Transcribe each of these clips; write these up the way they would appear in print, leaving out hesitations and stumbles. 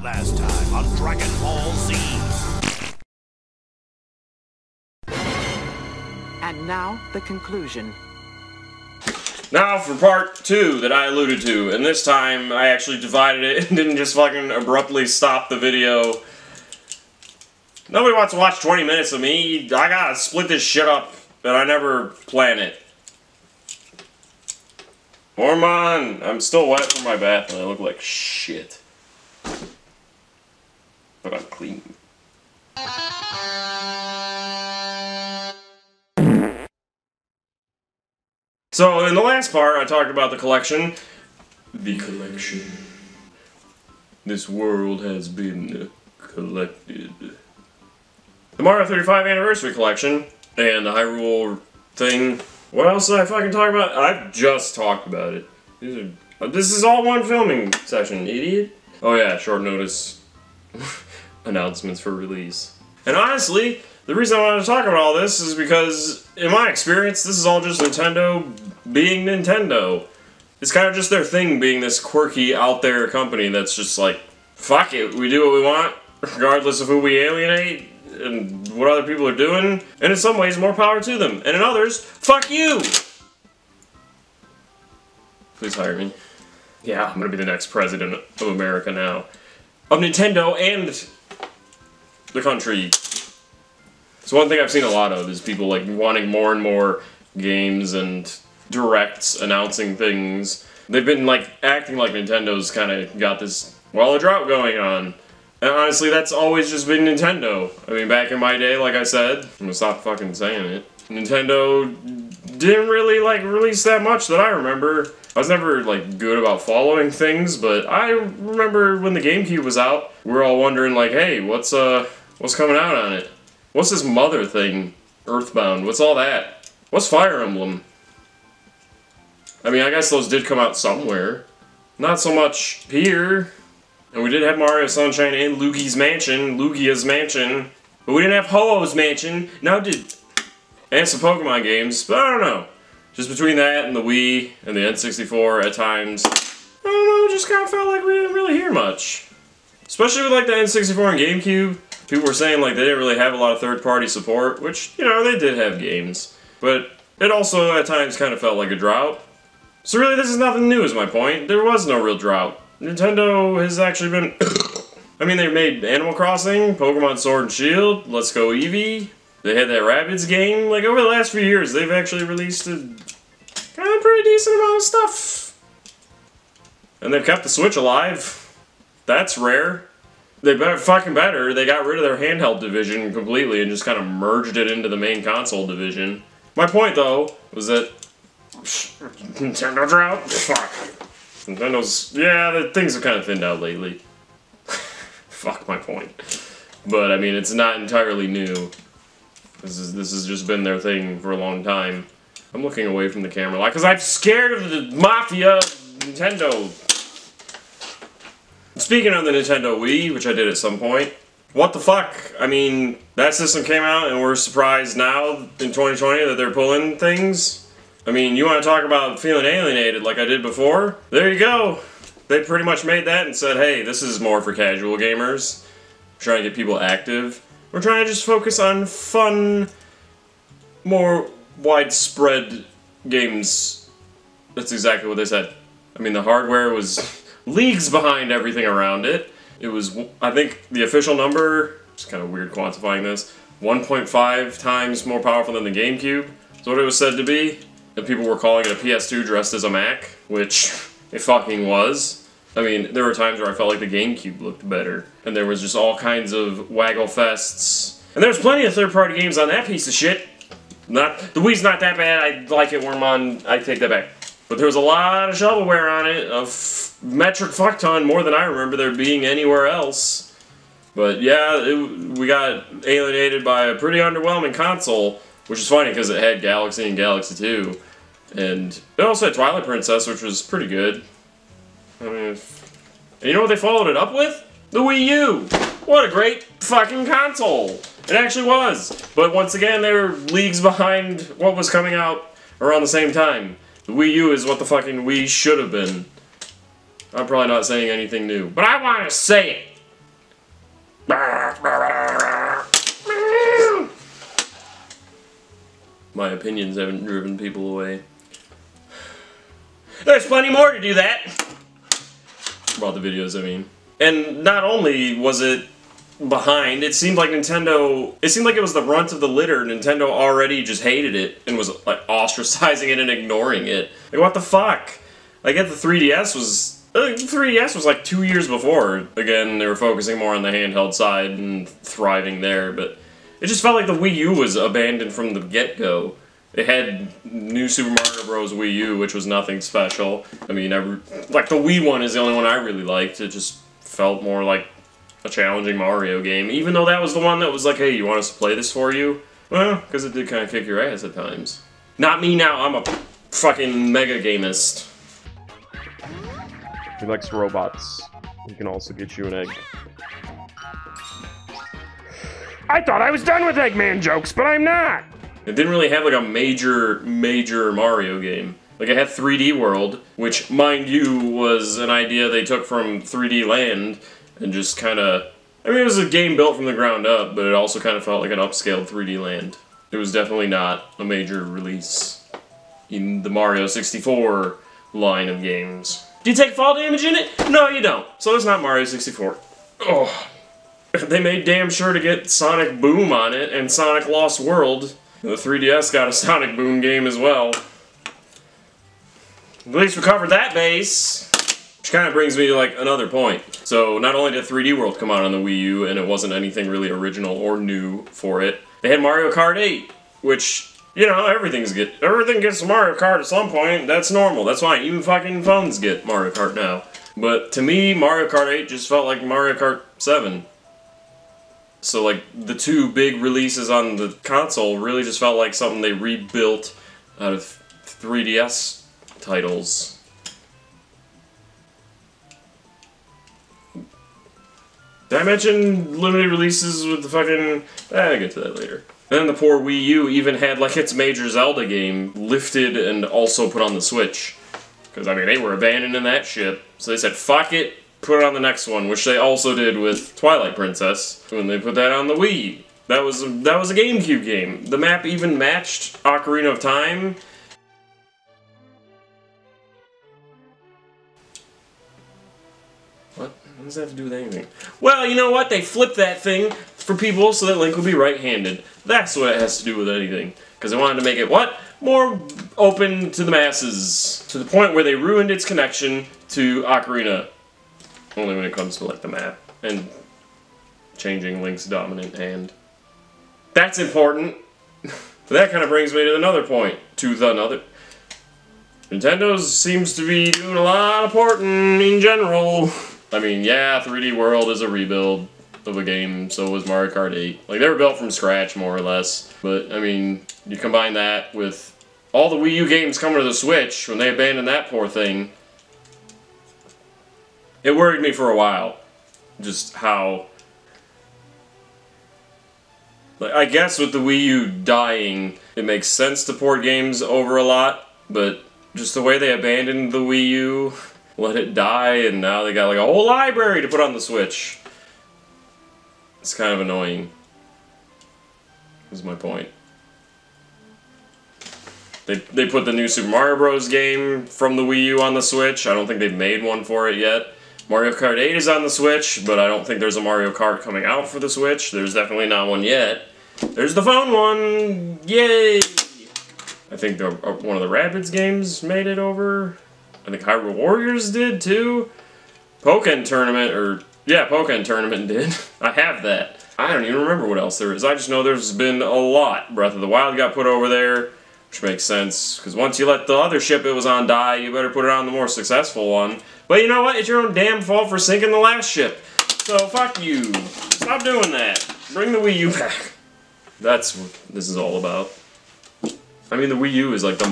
last time on Dragon Ball Z. And now, the conclusion. Now for part 2 that I alluded to, and this time I actually divided it and didn't just fucking abruptly stop the video. Nobody wants to watch 20 minutes of me. I gotta split this shit up, and I never plan it. Ormon! I'm still wet from my bath and I look like shit. But I'm clean. So, in the last part, I talked about the collection. The collection. This world has been collected. The Mario 35 Anniversary Collection, and the Hyrule thing. What else did I fucking talk about? I've just talked about it. This is all one filming session, idiot. Oh yeah, short notice announcements for release. And honestly, the reason I wanted to talk about all this is because, in my experience, this is all just Nintendo being Nintendo. It's kind of just their thing being this quirky, out there company that's just like, fuck it, we do what we want, regardless of who we alienate and what other people are doing. And in some ways, more power to them. And in others, fuck you! Please hire me. Yeah, I'm gonna be the next president of America now. Of Nintendo and the country. So one thing I've seen a lot of is people like wanting more and more games and directs announcing things. They've been like acting like Nintendo's kind of got this, well, a drought going on. And honestly, that's always just been Nintendo. I mean, back in my day, like I said, I'm gonna stop fucking saying it. Nintendo didn't really like release that much that I remember. I was never like good about following things, but I remember when the GameCube was out, we were all wondering like, hey, what's coming out on it? What's this Mother thing? Earthbound, what's all that? What's Fire Emblem? I mean, I guess those did come out somewhere. Not so much here. And we did have Mario Sunshine and Luigi's Mansion, but we didn't have Ho-Oh's Mansion, now did. And some Pokemon games, but I don't know. Just between that and the Wii and the N64 at times, I don't know, it just kind of felt like we didn't really hear much. Especially with like the N64 and GameCube. People were saying like they didn't really have a lot of third-party support, which, you know, they did have games. But it also at times kind of felt like a drought. So really this is nothing new is my point. There was no real drought. Nintendo has actually been... I mean, they made Animal Crossing, Pokemon Sword and Shield, Let's Go Eevee. They had that Rabbids game. Like, over the last few years, they've actually released a kind of pretty decent amount of stuff. And they've kept the Switch alive. That's rare. They fucking better. They got rid of their handheld division completely and just kind of merged it into the main console division. My point, though, was that... Nintendo drought? Fuck. Nintendo's... Yeah, the things have kind of thinned out lately. Fuck my point. But, I mean, it's not entirely new. This has just been their thing for a long time. I'm looking away from the camera, like, because I'm scared of the mafia Nintendo. Speaking of the Nintendo Wii, which I did at some point, what the fuck? I mean, that system came out and we're surprised now in 2020 that they're pulling things. I mean, you want to talk about feeling alienated like I did before? There you go. They pretty much made that and said, hey, this is more for casual gamers. We're trying to get people active. We're trying to just focus on fun, more widespread games. That's exactly what they said. I mean, the hardware was leagues behind everything around it. It was, I think, the official number, it's kind of weird quantifying this, 1.5 times more powerful than the GameCube. That's what it was said to be. And people were calling it a PS2 dressed as a Mac, which it fucking was. I mean, there were times where I felt like the GameCube looked better. And there was just all kinds of waggle fests. And there's plenty of third-party games on that piece of shit. The Wii's not that bad, I like it, Wormon, I take that back. But there was a lot of shovelware on it, a metric fuck ton, more than I remember there being anywhere else. But yeah, we got alienated by a pretty underwhelming console, which is funny because it had Galaxy and Galaxy 2. And it also had Twilight Princess, which was pretty good. I mean, and you know what they followed it up with? The Wii U! What a great fucking console! It actually was! But once again, they were leagues behind what was coming out around the same time. The Wii U is what the fucking Wii should have been. I'm probably not saying anything new, but I want to say it! my opinions haven't driven people away. There's plenty more to do that! About the videos, I mean. And not only was it behind, it seemed like Nintendo, it seemed like it was the runt of the litter. Nintendo already just hated it and was like ostracizing it and ignoring it. Like, what the fuck? I get the 3DS was like 2 years before. Again, they were focusing more on the handheld side and thriving there, but it just felt like the Wii U was abandoned from the get-go. It had New Super Mario Bros. Wii U, which was nothing special. I mean, like the Wii one is the only one I really liked. It just felt more like a challenging Mario game, even though that was the one that was like, hey, you want us to play this for you? Well, because it did kind of kick your ass at times. Not me now, I'm a fucking mega gamist. He likes robots. He can also get you an egg. I thought I was done with Eggman jokes, but I'm not! It didn't really have like a major Mario game. Like it had 3D World, which, mind you, was an idea they took from 3D Land and just kind of... I mean, it was a game built from the ground up, but it also kind of felt like an upscaled 3D Land. It was definitely not a major release in the Mario 64 line of games. Do you take fall damage in it? No, you don't. So it's not Mario 64. Oh. They made damn sure to get Sonic Boom on it and Sonic Lost World. The 3DS got a Sonic Boom game as well. At least we covered that base. Which kind of brings me to like another point. So not only did 3D World come out on the Wii U and it wasn't anything really original or new for it, they had Mario Kart 8, which, you know, everything gets Mario Kart at some point. That's normal. That's fine. Even fucking phones get Mario Kart now. But to me, Mario Kart 8 just felt like Mario Kart 7. So like the two big releases on the console really just felt like something they rebuilt out of 3DS titles. Did I mention limited releases with the fucking... I'll get to that later. And then the poor Wii U even had like its major Zelda game lifted and also put on the Switch. Because I mean they were abandoning that shit. So they said fuck it. Put it on the next one, which they also did with Twilight Princess when they put that on the Wii. That was a GameCube game. The map even matched Ocarina of Time. What does that have to do with anything? Well, you know what? They flipped that thing for people so that Link would be right-handed. That's what it has to do with anything. Because they wanted to make it, what? More open to the masses. To the point where they ruined its connection to Ocarina. Only when it comes to like the map and changing Link's dominant hand. That's important. But that kind of brings me to another point. Nintendo seems to be doing a lot of porting in general. I mean, yeah, 3D World is a rebuild of a game, so was Mario Kart 8. Like, they were built from scratch, more or less. But, I mean, you combine that with all the Wii U games coming to the Switch, when they abandoned that poor thing. It worried me for a while, just how, like, I guess with the Wii U dying, it makes sense to port games over a lot, but just the way they abandoned the Wii U, let it die, and now they got like a whole library to put on the Switch. It's kind of annoying, is my point. They put the new Super Mario Bros. Game from the Wii U on the Switch. I don't think they've made one for it yet. Mario Kart 8 is on the Switch, but I don't think there's a Mario Kart coming out for the Switch. There's definitely not one yet. There's the phone one! Yay! I think one of the Rabbids games made it over. I think Hyrule Warriors did, too. Pokken Tournament, yeah, Pokken Tournament did. I have that. I don't even remember what else there is. I just know there's been a lot. Breath of the Wild got put over there, which makes sense, because once you let the other ship it was on die, you better put it on the more successful one. But you know what? It's your own damn fault for sinking the last ship. So fuck you. Stop doing that. Bring the Wii U back. That's what this is all about. I mean, the Wii U is like the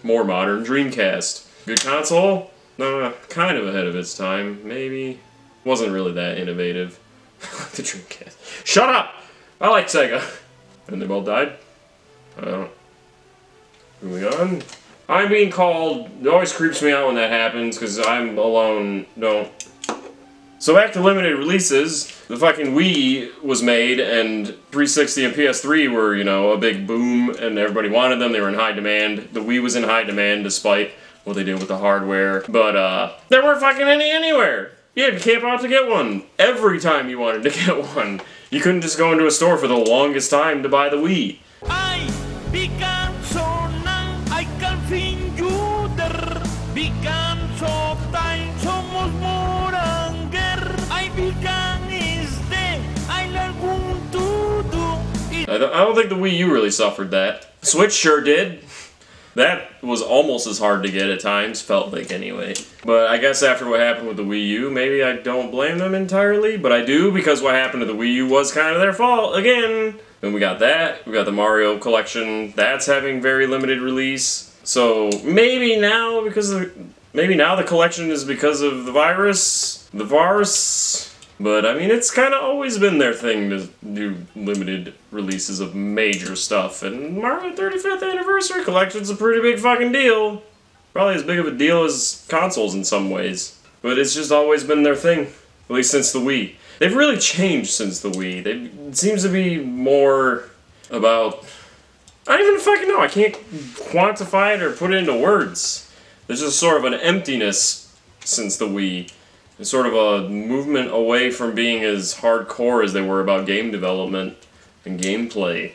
more modern Dreamcast. Good console? No, kind of ahead of its time, maybe. Wasn't really that innovative. The Dreamcast. Shut up! I like Sega. And they both died? I don't know. Moving on. I'm being called, it always creeps me out when that happens, because I'm alone, don't So back to limited releases, the fucking Wii was made, and 360 and PS3 were, you know, a big boom, and everybody wanted them, they were in high demand. The Wii was in high demand despite what they did with the hardware, but there weren't fucking any anywhere. You had to camp out to get one. Every time you wanted to get one. You couldn't just go into a store for the longest time to buy the Wii. I don't think the Wii U really suffered that. Switch sure did. That was almost as hard to get at times, felt like anyway. But I guess after what happened with the Wii U, maybe I don't blame them entirely, but I do, because what happened to the Wii U was kind of their fault again. And we got that, we got the Mario collection, that's having very limited release. So maybe now, maybe now the collection is because of the virus. But, I mean, it's kind of always been their thing to do limited releases of major stuff, and Mario 35th Anniversary Collection's a pretty big fucking deal. Probably as big of a deal as consoles in some ways. But it's just always been their thing, at least since the Wii. They've really changed since the Wii. It seems to be more about... I don't even fucking know, I can't quantify it or put it into words. There's just sort of an emptiness since the Wii. It's sort of a movement away from being as hardcore as they were about game development and gameplay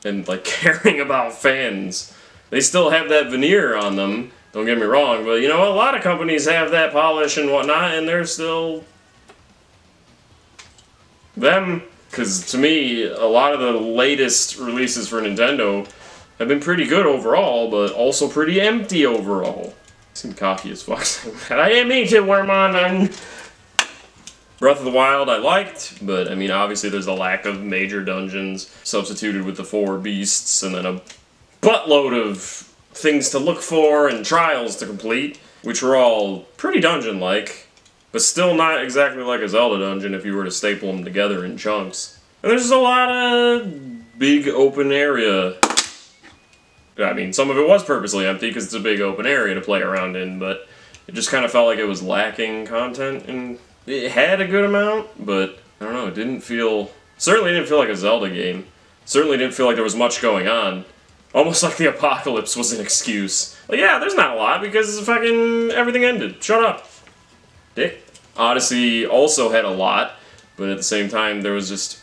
and like caring about fans. They still have that veneer on them, don't get me wrong, but you know, a lot of companies have that polish and whatnot, and they're still them. Because to me, a lot of the latest releases for Nintendo have been pretty good overall, but also pretty empty overall. Seem cocky as fuck saying that. I didn't mean to, Wormon. Breath of the Wild I liked, but I mean obviously there's a lack of major dungeons substituted with the 4 beasts and then a buttload of things to look for and trials to complete, which were all pretty dungeon-like, but still not exactly like a Zelda dungeon if you were to staple them together in chunks. And there's just a lot of big open area. I mean, some of it was purposely empty because it's a big open area to play around in, but it just kind of felt like it was lacking content, and it had a good amount, but I don't know, it didn't feel... Certainly didn't feel like a Zelda game. Certainly didn't feel like there was much going on. Almost like the apocalypse was an excuse. Like, yeah, there's not a lot because fucking everything ended. Shut up, dick. Odyssey also had a lot, but at the same time there was just...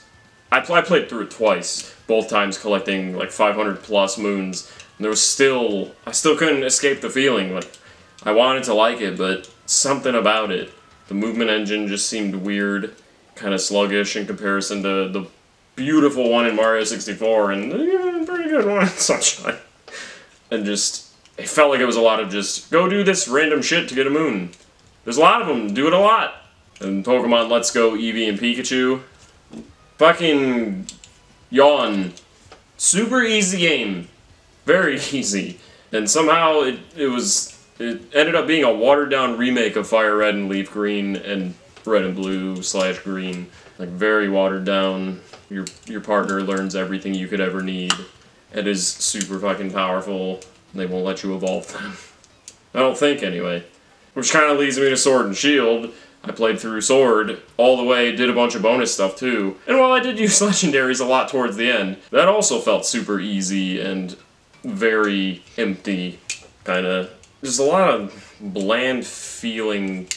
I played through it twice, both times collecting like 500 plus moons. And there was still... I still couldn't escape the feeling. Like, I wanted to like it, but something about it. The movement engine just seemed weird, kind of sluggish in comparison to the beautiful one in Mario 64 and the pretty good one in Sunshine. And just, it felt like it was a lot of just, go do this random shit to get a moon. There's a lot of them, do it a lot. And Pokemon Let's Go Eevee and Pikachu, fucking yawn. Super easy game. Very easy. And somehow it ended up being a watered-down remake of Fire Red and Leaf Green and Red and Blue / Green. Like, very watered down. Your partner learns everything you could ever need. It is super fucking powerful. They won't let you evolve them. I don't think, anyway. Which kind of leads me to Sword and Shield. I played through Sword all the way, did a bunch of bonus stuff too. And while I did use Legendaries a lot towards the end, that also felt super easy and very empty, kinda. Just a lot of bland feeling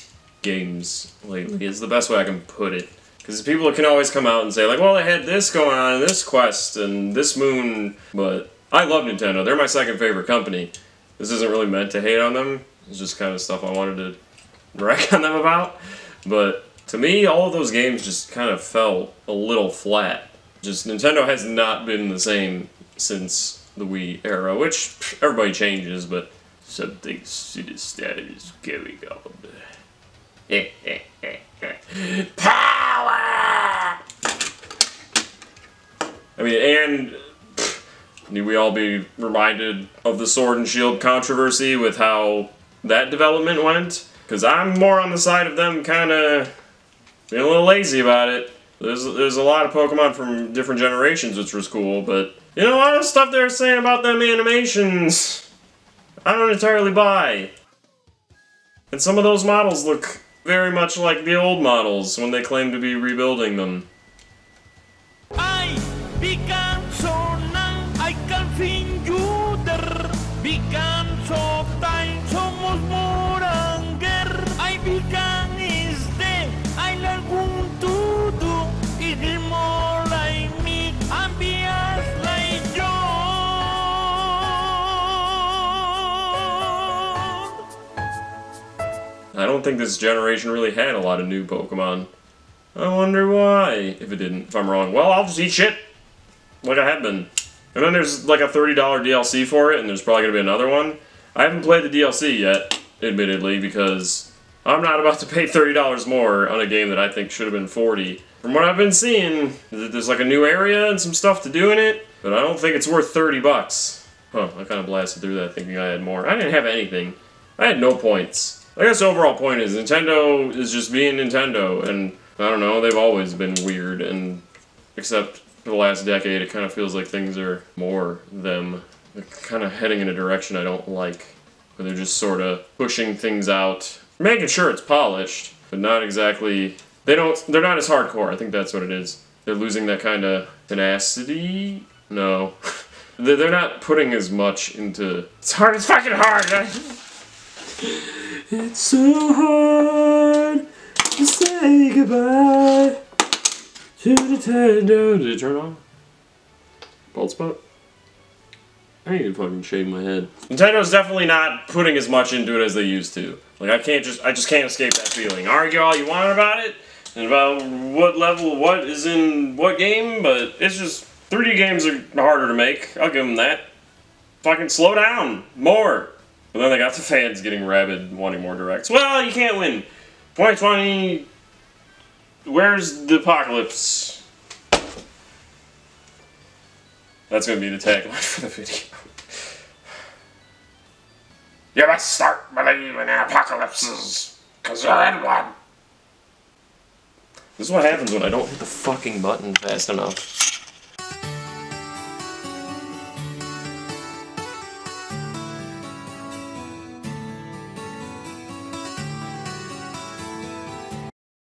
games lately is the best way I can put it. Because people can always come out and say like, well, they had this going on in this quest and this moon, but I love Nintendo. They're my second favorite company. This isn't really meant to hate on them. It's just kind of stuff I wanted to wreck on them about. But to me, all of those games just kind of felt a little flat. Just Nintendo has not been the same since the Wii era, which everybody changes, but something to the status going on. Power! I mean, and need we all be reminded of the Sword and Shield controversy with how that development went? Because I'm more on the side of them kind of being a little lazy about it. There's a lot of Pokemon from different generations, which was cool, but you know, a lot of stuff they're saying about them animations I don't entirely buy. And some of those models look very much like the old models when they claim to be rebuilding them. Ay, bigan so nang ay kalfin juder. Bigan so tay somos moranger. Ay bigan este ay lagun tudo. Idil mo lay mi ambias lay yo. I don't think this generation really had a lot of new Pokemon. I wonder why, if it didn't. If I'm wrong, well, I'll just eat shit like I have been. And then there's like a $30 DLC for it, and there's probably going to be another one. I haven't played the DLC yet, admittedly, because I'm not about to pay $30 more on a game that I think should have been $40. From what I've been seeing, there's like a new area and some stuff to do in it, but I don't think it's worth 30 bucks. Huh, I kind of blasted through that thinking I had more. I didn't have anything. I had no points. I guess the overall point is Nintendo is just being Nintendo, and I don't know, they've always been weird, and except for the last decade, it kind of feels like things are more them. They're kind of heading in a direction I don't like, where they're just sort of pushing things out, making sure it's polished, but not exactly. They're not as hardcore. I think that's what it is. They're losing that kind of tenacity. No, they're not putting as much into. It's hard. It's fucking hard. It's so hard to say goodbye to Nintendo. Did it turn on? Bald spot? I need to fucking shave my head. Nintendo's definitely not putting as much into it as they used to. Like, I just can't escape that feeling. Argue all you want about it, and about what level, what is in what game, but it's just, 3D games are harder to make. I'll give them that. Fucking slow down. More. But then they got the fans getting rabid, wanting more directs. Well, you can't win. 2020, where's the apocalypse? That's going to be the tagline for the video. You must start believing in apocalypses, because you're in one. This is what happens when I don't hit the fucking button fast enough.